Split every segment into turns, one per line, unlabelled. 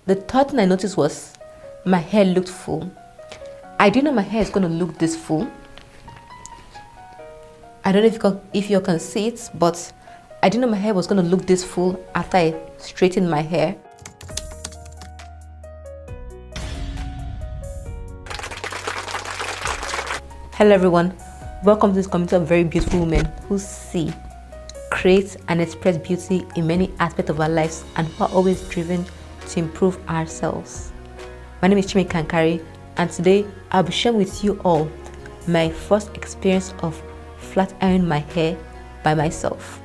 The third thing I noticed was my hair looked full. I didn't know my hair is going to look this full. I don't know if you can see it, but I didn't know my hair was going to look this full after I straightened my hair. Hello everyone, welcome to this community of very beautiful women who see, create and express beauty in many aspects of our lives and who are always driven to improve ourselves. My name is Chime Kankari, and today I'll be sharing with you all my first experience of flat ironing my hair by myself.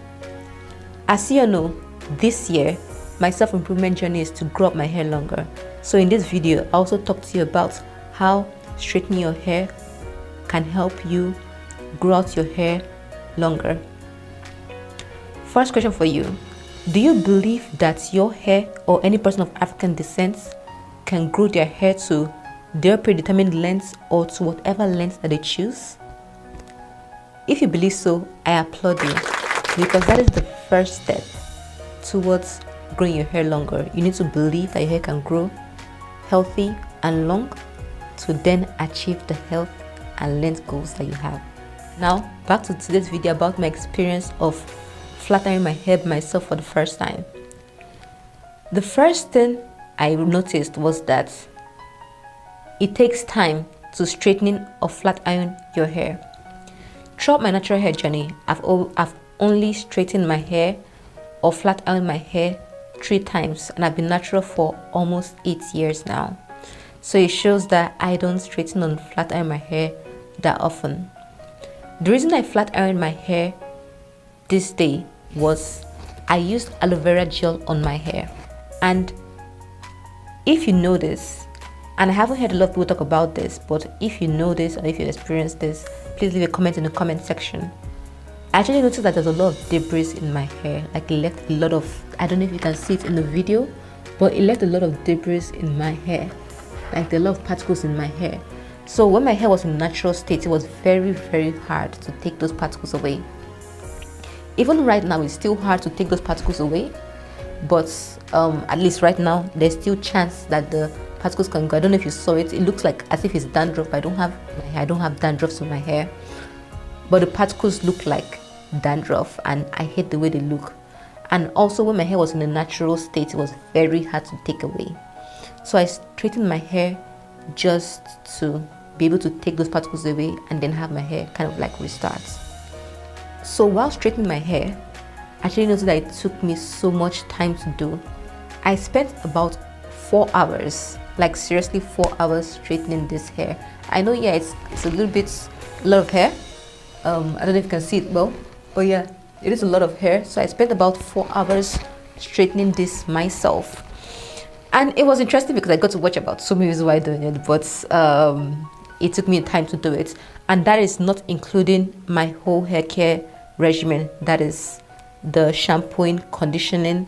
As you all know, this year my self-improvement journey is to grow up my hair longer. So in this video, I also talk to you about how straightening your hair can help you grow out your hair longer. First question for you: do you believe that your hair or any person of African descent can grow their hair to their predetermined length or to whatever length that they choose? If you believe so, I applaud you, because that is the first step towards growing your hair longer. You need to believe that your hair can grow healthy and long to then achieve the health and length goals that you have. Now back to today's video about my experience of flat ironing my hair myself for the first time. The first thing I noticed was that it takes time to straightening or flat iron your hair. Throughout my natural hair journey, I've only straightened my hair or flat ironed my hair 3 times, and I've been natural for almost 8 years now. So it shows that I don't straighten and flat iron my hair that often. The reason I flat ironed my hair this day was I used aloe vera gel on my hair. And if you know this, and I haven't heard a lot of people talk about this, but if you know this or if you experienced this, please leave a comment in the comment section. I actually noticed that there's a lot of debris in my hair. Like, it left a lot of, I don't know if you can see it in the video, but it left a lot of debris in my hair. Like, there are a lot of particles in my hair. So when my hair was in natural state, it was very, very hard to take those particles away. Even right now, it's still hard to take those particles away, but at least right now, there's still chance that the particles can go. I don't know if you saw it. It looks like as if it's dandruff. I don't have dandruff in my hair, but the particles look like dandruff, and I hate the way they look. And also, when my hair was in a natural state, it was very hard to take away. So I straightened my hair just to be able to take those particles away and then have my hair kind of like restart. So while straightening my hair, I actually noticed that it took me so much time to do. I spent about 4 hours, like seriously 4 hours straightening this hair. I know, yeah, it's a lot of hair. I don't know if you can see it well, but yeah, it is a lot of hair. So I spent about 4 hours straightening this myself. And it was interesting because I got to watch about so many reasons why doing it, but it took me time to do it. And that is not including my whole hair care regimen. That is the shampooing, conditioning,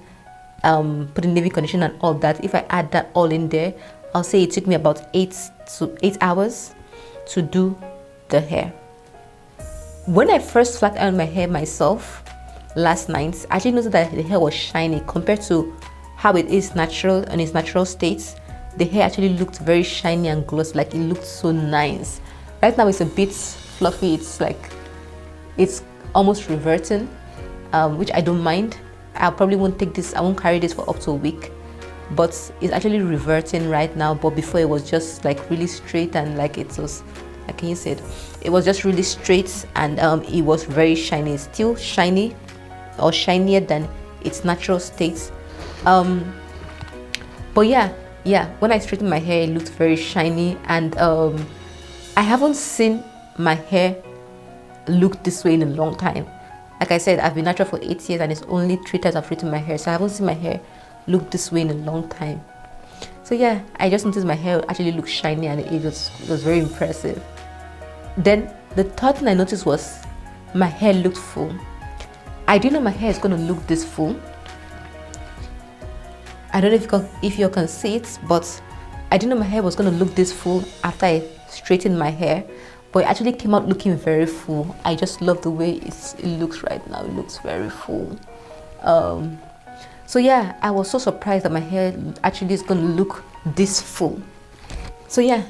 putting leave-in conditioner and all that. If I add that all in there, I'll say it took me about 8 hours to do the hair. When I first flat ironed my hair myself last night, I actually noticed that the hair was shiny compared to how it is natural in its natural states. The hair actually looked very shiny and glossy, like it looked so nice. Right now it's a bit fluffy. It's like it's almost reverting, which I don't mind. I probably won't carry this for up to a week, but it's actually reverting right now. But before, it was just like really straight, and like it was, like, can you say it was just really straight, and it was very shiny. It's still shiny or shinier than its natural state. But yeah, when I straightened my hair, it looked very shiny, and I haven't seen my hair look this way in a long time. Like I said, I've been natural for 8 years, and it's only 3 times I've straightened my hair, so I haven't seen my hair look this way in a long time. So yeah, I just noticed my hair actually looked shiny, and it was very impressive. Then the third thing I noticed was my hair looked full. I didn't know my hair is going to look this full. I don't know if you can see it, but I didn't know my hair was going to look this full after I straightened my hair, but it actually came out looking very full. I just love the way it looks right now. It looks very full. So yeah, I was so surprised that my hair actually is going to look this full. So yeah,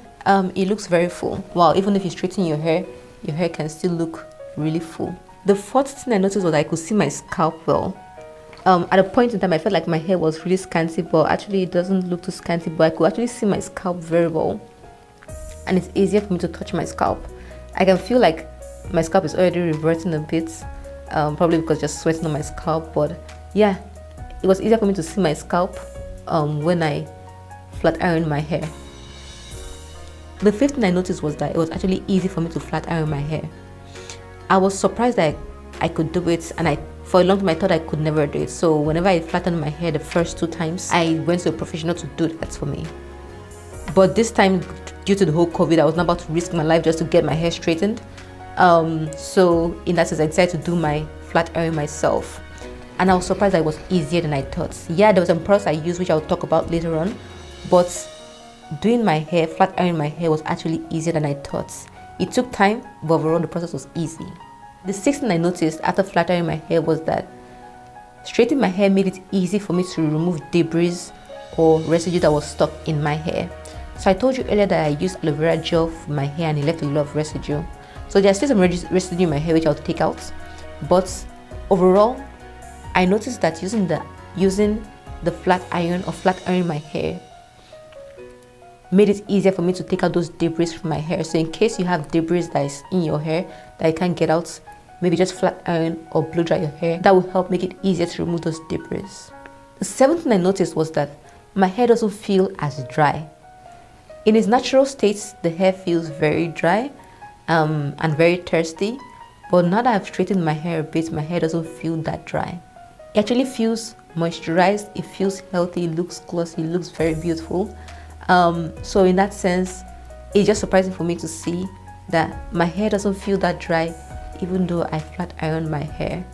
it looks very full. Wow, even if you straighten your hair can still look really full. The fourth thing I noticed was I could see my scalp well. At a point in time, I felt like my hair was really scanty, but actually it doesn't look too scanty, but I could actually see my scalp very well. And it's easier for me to touch my scalp. I can feel like my scalp is already reverting a bit, probably because just sweating on my scalp, but yeah, it was easier for me to see my scalp when I flat ironed my hair. The fifth thing I noticed was that it was actually easy for me to flat iron my hair. I was surprised that I could do it, and for a long time I thought I could never do it. So whenever I flattened my hair the first 2 times, I went to a professional to do that for me. But this time, due to the whole COVID, I was not about to risk my life just to get my hair straightened. So in that sense, I decided to do my flat iron myself. And I was surprised that it was easier than I thought. Yeah, there was some products I used which I'll talk about later on, but doing my hair, flat ironing my hair, was actually easier than I thought. It took time, but overall the process was easy. The sixth thing I noticed after flat ironing my hair was that straightening my hair made it easy for me to remove debris or residue that was stuck in my hair. So I told you earlier that I used aloe vera gel for my hair and it left a lot of residue. So there's still some residue in my hair which I'll take out, but overall I noticed that using the flat iron or flat ironing my hair made it easier for me to take out those debris from my hair. So in case you have debris that is in your hair that you can't get out, maybe just flat iron or blow dry your hair. That will help make it easier to remove those debris. The seventh thing I noticed was that my hair doesn't feel as dry. In its natural state, the hair feels very dry and very thirsty, but now that I've straightened my hair a bit, my hair doesn't feel that dry. It actually feels moisturized, it feels healthy, it looks glossy, it looks very beautiful. So in that sense, it's just surprising for me to see that my hair doesn't feel that dry even though I flat iron my hair.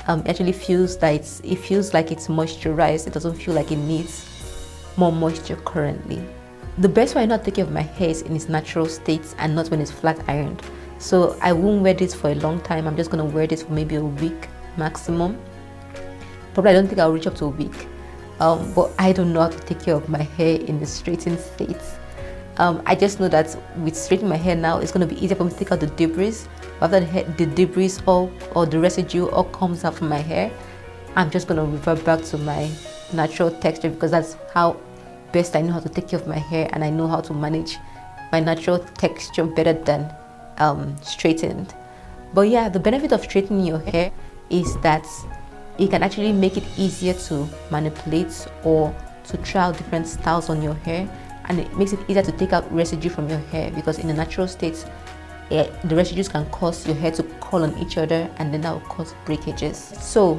It actually feels like it's moisturized. It doesn't feel like it needs more moisture currently. The best way I know how to take care of my hair is in its natural state and not when it's flat ironed. So I won't wear this for a long time. I'm just going to wear this for maybe a week maximum. Probably I don't think I'll reach up to a week. But I don't know how to take care of my hair in the straightened state. I just know that with straightening my hair now, it's going to be easier for me to take out the debris. After the debris or the residue all comes out from my hair, I'm just going to revert back to my natural texture, because that's how best I know how to take care of my hair, and I know how to manage my natural texture better than straightened. But yeah, the benefit of straightening your hair is that it can actually make it easier to manipulate or to try out different styles on your hair, and it makes it easier to take out residue from your hair, because in the natural state the residues can cause your hair to curl on each other, and then that will cause breakages. So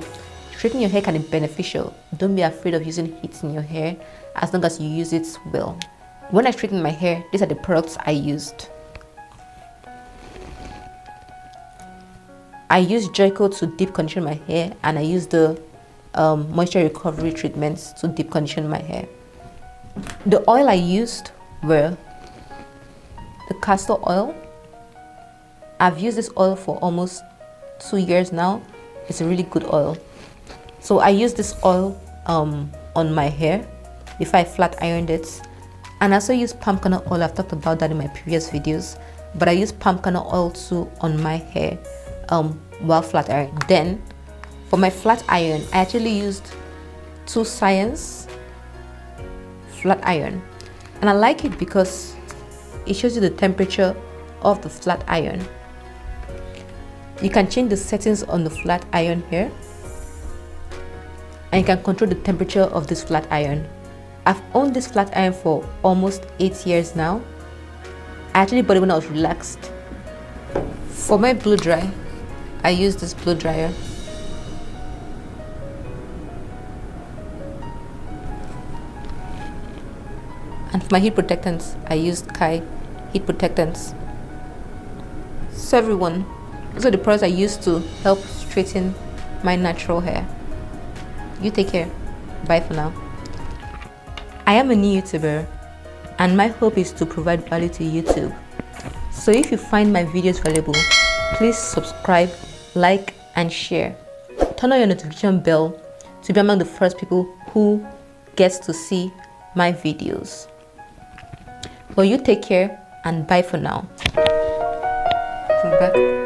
straightening your hair can be beneficial. Don't be afraid of using heat in your hair as long as you use it well. When I straightened my hair, these are the products I used. I used Joico to deep condition my hair, and I used the moisture recovery treatments to deep condition my hair. The oil I used were the castor oil. I've used this oil for almost 2 years now. It's a really good oil. So I used this oil on my hair before I flat ironed it, and I also used palm kernel oil. I've talked about that in my previous videos, but I used palm kernel oil too on my hair while flat iron. Then for my flat iron, I actually used 2 Science flat iron, and I like it because it shows you the temperature of the flat iron. You can change the settings on the flat iron here, and you can control the temperature of this flat iron. I've owned this flat iron for almost 8 years now. I actually bought it when I was relaxed. For my blow dry, I use this blow dryer. And for my heat protectants, I used Kai heat protectants. So everyone, those are the products I use to help straighten my natural hair. You take care. Bye for now. I am a new YouTuber, and my hope is to provide value to YouTube. So if you find my videos valuable, please subscribe, like, and share. Turn on your notification bell to be among the first people who gets to see my videos. Well, you take care and bye for now. Back.